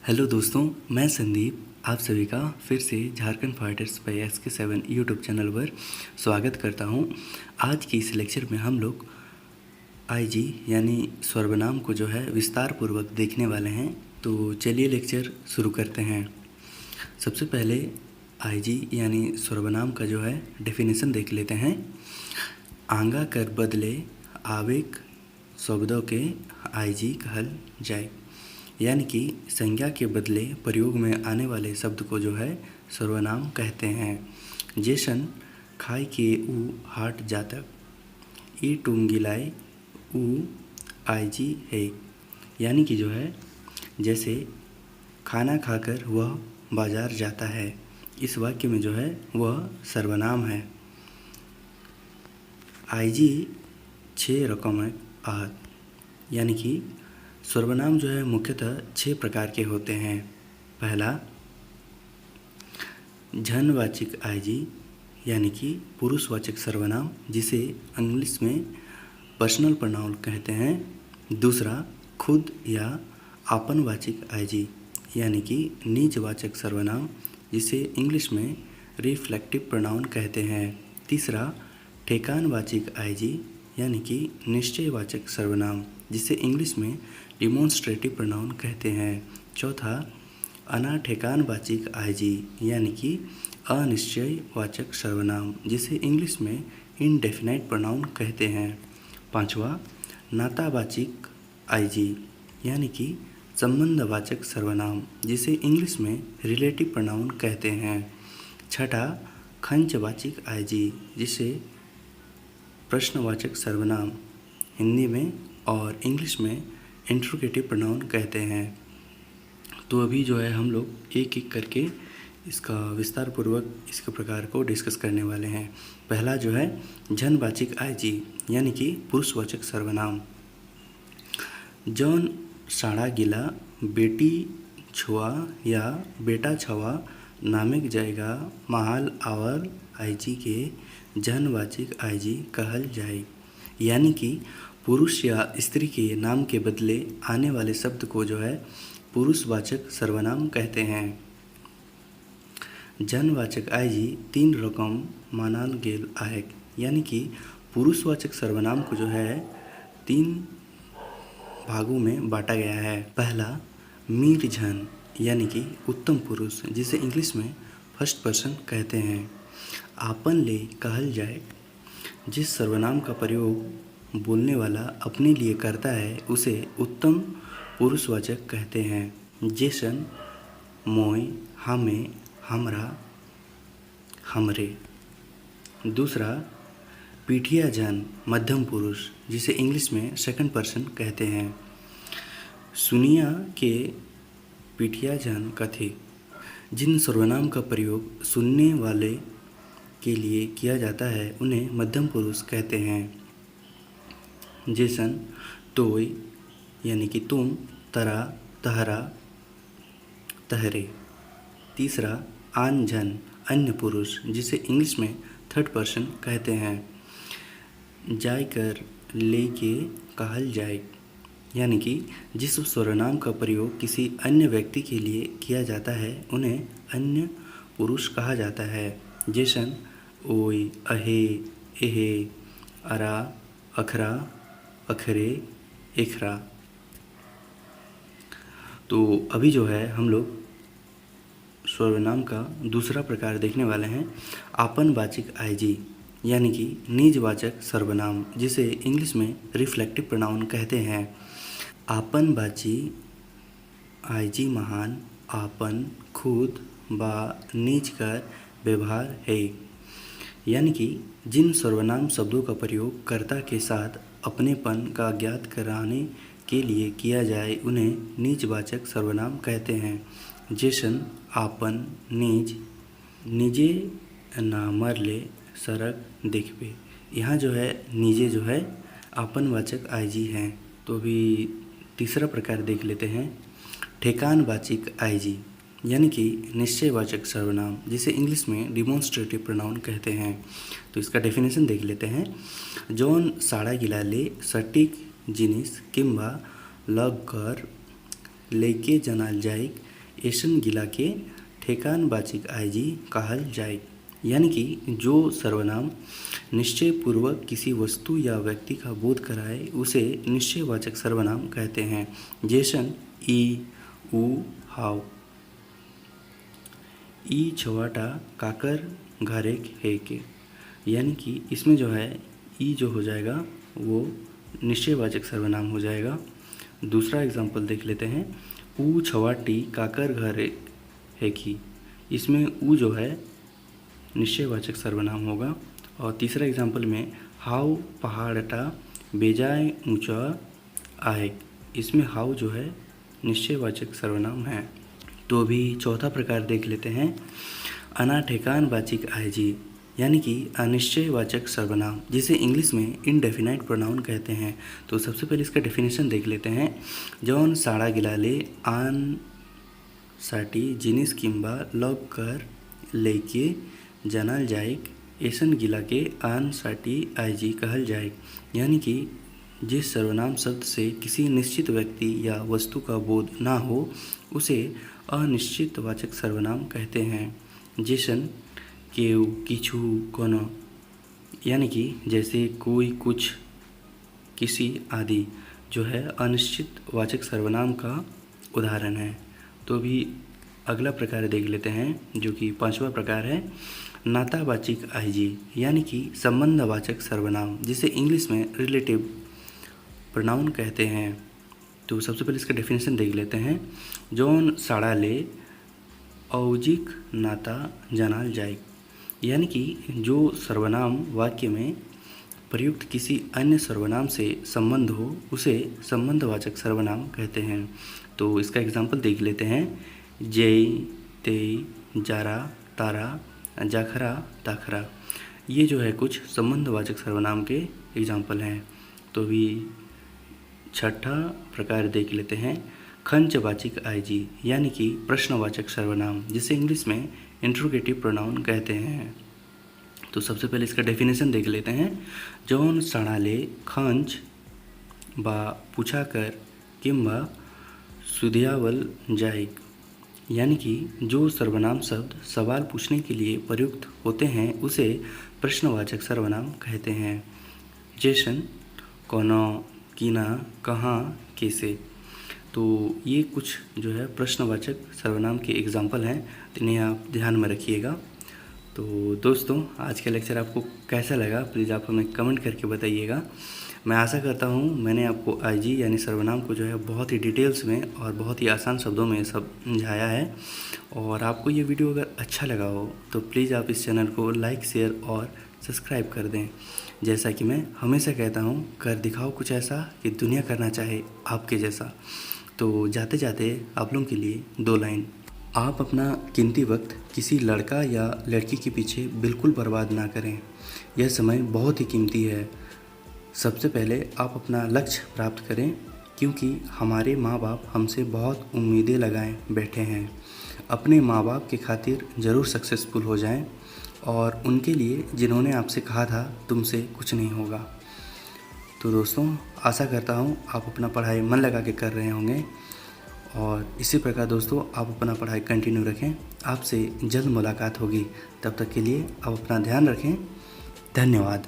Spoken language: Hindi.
हेलो दोस्तों, मैं संदीप आप सभी का फिर से Jharkhand fighters by SK7 YouTube channel पर स्वागत करता हूं। आज की इस लेक्चर में हम लोग IG यानी सर्वनाम को जो है विस्तार पूर्वक देखने वाले हैं। तो चलिए लेक्चर शुरू करते हैं। सबसे पहले IG यानी सर्वनाम का जो है डेफिनेशन देख लेते हैं। आंगा कर बदले आवेग शब्दों के IG कहल जाए, यानी कि संज्ञा के बदले प्रयोग में आने वाले शब्द को जो है सर्वनाम कहते हैं। जैसन खाई के ऊ हाट जातक, ई टूंगिलाए ऊ IG है, यानी कि जो है जैसे खाना खाकर वह बाजार जाता है, इस वाक्य में जो है वह सर्वनाम है। IG 6 रकम आहत, यानी कि सर्वनाम जो है मुख्यतः 6 प्रकार के होते हैं। पहला झनवाचक IG, यानी कि पुरुषवाचक सर्वनाम, जिसे इंग्लिश में पर्सनल प्रोनाउन कहते हैं। दूसरा खुद या आपनवाचक IG, यानी कि निजवाचक सर्वनाम, जिसे इंग्लिश में रिफ्लेक्टिव प्रोनाउन कहते हैं। तीसरा ठेकानवाचक IG, यानी कि निश्चयवाचक सर्वनाम, जिसे इंग्लिश में डिमॉन्स्ट्रेटिव प्रोनाउन कहते हैं। चौथा अनाठेकानवाचक IG, यानी कि अनिश्चयवाचक सर्वनाम, जिसे इंग्लिश में इनडेफिनाइट प्रोनाउन कहते हैं। पांचवा नातावाचक IG, यानी कि संबंधवाचक सर्वनाम, जिसे इंग्लिश में रिलेटिव प्रोनाउन कहते हैं। छठा खंचवाचक IG, जिसे प्रश्नवाचक सर्वनाम हिंदी में और इंग्लिश में इंट्रोगेटिव प्रोनाउन कहते हैं। तो अभी जो है हम लोग एक एक करके इसका विस्तार पूर्वक इसके प्रकार को डिस्कस करने वाले हैं। पहला जो है झनवाचक IG, यानी कि पुरुषवाचक सर्वनाम। जौन साड़ा गिला बेटी छुआ या बेटा छवा नामिक जाएगा महाल आवर IG के झनवाचक IG कहल जाए, यानी कि पुरुष या स्त्री के नाम के बदले आने वाले शब्द को जो है पुरुषवाचक सर्वनाम कहते हैं। जनवाचक IG 3 रकम मानल गेल आहे, यानी कि पुरुषवाचक सर्वनाम को जो है 3 भागों में बांटा गया है। पहला मीर झन, यानी कि उत्तम पुरुष, जिसे इंग्लिश में फर्स्ट पर्सन कहते हैं। आपन ले कहल जाए, जिस सर्वनाम का प्रयोग बोलने वाला अपने लिए करता है उसे उत्तम पुरुषवाचक कहते हैं। जैसन मोय, हमें, हमरा, हमरे। दूसरा पीठिया जन मध्यम पुरुष, जिसे इंग्लिश में सेकंड पर्सन कहते हैं। सुनिया के पीठिया जन कथे, जिन सर्वनाम का प्रयोग सुनने वाले के लिए किया जाता है उन्हें मध्यम पुरुष कहते हैं। जैसन तोय, यानी कि तुम, तरा, तहरा, तहरे। तीसरा आन जन अन्य पुरुष, जिसे इंग्लिश में थर्ड पर्सन कहते हैं। जायकर लेके कहल जाए, यानी कि जिस सर्वनाम का प्रयोग किसी अन्य व्यक्ति के लिए किया जाता है उन्हें अन्य पुरुष कहा जाता है। जैसन ओय, अहे, एहे, अरा, अखरा, अखरे, एखरा। तो अभी जो है हम लोग सर्वनाम का दूसरा प्रकार देखने वाले हैं, आपनवाचक IG, यानी कि निजवाचक सर्वनाम, जिसे इंग्लिश में रिफ्लेक्टिव प्रोनाउन कहते हैं। आपनवाचक IG महान, आपन, खुद व निज का व्यवहार है, यानी कि जिन सर्वनाम शब्दों का प्रयोग कर्ता के साथ अपनेपन का ज्ञात कराने के लिए किया जाए उन्हें निजवाचक सर्वनाम कहते हैं। जैसन आपन, निज, निजे ना मरले सड़क देखबे। यहाँ जो है निजे जो है आपनवाचक IG हैं। तो अभी तीसरा प्रकार देख लेते हैं, ठेकानवाचक IG, यानी कि निश्चयवाचक सर्वनाम, जिसे इंग्लिश में डिमॉन्स्ट्रेटिव प्रोनाउन कहते हैं। तो इसका डेफिनेशन देख लेते हैं। जौन साड़ा गिलाले सटीक जिनिस किंबा लग कर लेके जनाल जाए ऐसन गिला के ठेकानवाचक आयजी कहल जाए। यानी कि जो सर्वनाम निश्चयपूर्वक किसी वस्तु या व्यक्ति का बोध कराए उसे निश्चयवाचक सर्वनाम कहते हैं। जैसन ई, ऊ, हाव। ई छवाटा काकर घरे है के, यानी कि इसमें जो है ई जो हो जाएगा वो निश्चयवाचक सर्वनाम हो जाएगा। दूसरा एग्जाम्पल देख लेते हैं। ऊ छवाटी काकर घरे है की, इसमें ऊ जो है निश्चयवाचक सर्वनाम होगा। और तीसरा एग्जाम्पल में हाव पहाड़टा बेजाय ऊंचा आहे, इसमें हाव जो है निश्चयवाचक सर्वनाम है। तो अभी चौथा प्रकार देख लेते हैं। अना ठेकानवाचक आयजी, यानी कि अनिश्चयवाचक सर्वनाम, जिसे इंग्लिश में इनडेफिनाइट प्रोनाउन कहते हैं। तो सबसे पहले इसका डेफिनेशन देख लेते हैं। जौन साड़ा गिलाले आन साठी जिनिस किंबा लग कर लेके जानल जाए, ऐसन गिला के आन साठी आयजी कहल जाए। यानी कि जिस सर्वनाम शब्द से किसी निश्चित व्यक्ति या वस्तु का बोध ना हो उसे अनिश्चितवाचक सर्वनाम कहते हैं। जैसन केव, किछु, कोनो, यानी कि जैसे कोई, कुछ, किसी आदि जो है अनिश्चितवाचक सर्वनाम का उदाहरण है। तो अभी अगला प्रकार देख लेते हैं जो कि पांचवा प्रकार है। नातावाचक आयजी, यानी कि संबंधवाचक सर्वनाम, जिसे इंग्लिश में रिलेटिव प्रोनाउन कहते हैं। तो सबसे पहले इसका डेफिनेशन देख लेते हैं। जौन साड़ा ले औजिक नाता जानल जाए, यानी कि जो सर्वनाम वाक्य में प्रयुक्त किसी अन्य सर्वनाम से संबंध हो उसे संबंधवाचक सर्वनाम कहते हैं। तो इसका एग्जाम्पल देख लेते हैं। जय, तेई, जारा, तारा, जाखरा, ताखरा, ये जो है कुछ संबंधवाचक सर्वनाम के एग्जाम्पल हैं। तो अभी छठा प्रकार देख लेते हैं। खंचवाचक आयजी, यानी कि प्रश्नवाचक सर्वनाम, जिसे इंग्लिश में इंट्रोगेटिव प्रोनाउन कहते हैं। तो सबसे पहले इसका डेफिनेशन देख लेते हैं। जौन साड़ाले खंच बा पूछा कर किंबा सुधियावल जाए, यानी कि जो सर्वनाम शब्द सवाल पूछने के लिए प्रयुक्त होते हैं उसे प्रश्नवाचक सर्वनाम कहते हैं। जैसन कौनो, किना, कहाँ, कैसे। तो ये कुछ जो है प्रश्नवाचक सर्वनाम के एग्जाम्पल हैं, इन्हें आप ध्यान में रखिएगा। तो दोस्तों आज का लेक्चर आपको कैसा लगा प्लीज़ आप हमें कमेंट करके बताइएगा। मैं आशा करता हूँ मैंने आपको आईजी यानी सर्वनाम को जो है बहुत ही डिटेल्स में और बहुत ही आसान शब्दों में समझाया है। और आपको ये वीडियो अगर अच्छा लगा हो तो प्लीज़ आप इस चैनल को लाइक, शेयर और सब्सक्राइब कर दें। जैसा कि मैं हमेशा कहता हूँ, कर दिखाओ कुछ ऐसा कि दुनिया करना चाहे आपके जैसा। तो जाते जाते आप लोगों के लिए 2 लाइन। आप अपना कीमती वक्त किसी लड़का या लड़की के पीछे बिल्कुल बर्बाद ना करें। यह समय बहुत ही कीमती है। सबसे पहले आप अपना लक्ष्य प्राप्त करें, क्योंकि हमारे माँ बाप हमसे बहुत उम्मीदें लगाए बैठे हैं। अपने माँ बाप के खातिर ज़रूर सक्सेसफुल हो जाएं और उनके लिए जिन्होंने आपसे कहा था तुमसे कुछ नहीं होगा। तो दोस्तों आशा करता हूँ आप अपना पढ़ाई मन लगा के कर रहे होंगे और इसी प्रकार दोस्तों आप अपना पढ़ाई कंटिन्यू रखें। आपसे जल्द मुलाकात होगी, तब तक के लिए आप अपना ध्यान रखें। धन्यवाद।